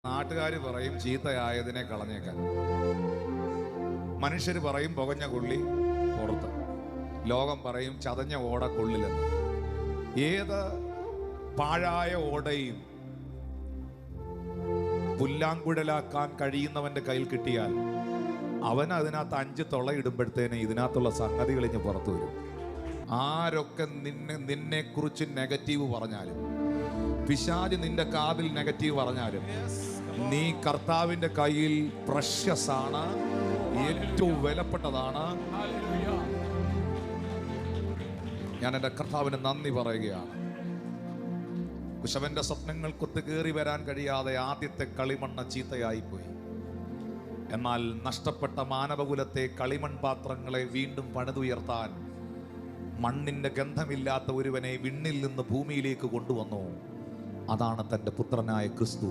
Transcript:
നാട്ടുകാർ പറയും ചീത്തയായതിനെ കളഞ്ഞേക്കാൻ, മനുഷ്യർ പറയും പുകഞ്ഞ കൊള്ളി പുറത്ത്, ലോകം പറയും ചതഞ്ഞ ഓട കൊള്ളില്ലെന്ന്. ഏത് പാഴായ ഓടയും പുല്ലാങ്കുഴലാക്കാൻ കഴിയുന്നവന്റെ കയ്യിൽ കിട്ടിയാൽ അവൻ അതിനകത്ത് 5 തുളയിടുമ്പോഴത്തേന് ഇതിനകത്തുള്ള സംഗതികൾ ഇഞ്ഞ് പുറത്തു വരും. ആരൊക്കെ നിന്നെക്കുറിച്ച് നെഗറ്റീവ് പറഞ്ഞാലും, പിശാച് നിന്റെ കാതിൽ നെഗറ്റീവ് പറഞ്ഞാലും, നീ കർത്താവിന്റെ കയ്യിൽ പ്രഷ്യസ് ആണ്, ഏറ്റവും വിലപ്പെട്ടതാണ്. ഞാൻ എൻ്റെ കർത്താവിന് നന്ദി പറയുകയാണ്. കുശവന്റെ സ്വപ്നങ്ങൾ കൊത്തുകേറി വരാൻ കഴിയാതെ ആദ്യത്തെ കളിമണ്ണ് ചീത്തയായിപ്പോയി. എന്നാൽ നഷ്ടപ്പെട്ട മാനവകുലത്തെ കളിമൺ പാത്രങ്ങളെ വീണ്ടും പണിതുയർത്താൻ മണ്ണിന്റെ ഗന്ധമില്ലാത്ത ഒരുവനെ വിണ്ണിൽ നിന്ന് ഭൂമിയിലേക്ക് കൊണ്ടുവന്നു. അതാണ് തൻ്റെ പുത്രനായ ക്രിസ്തു.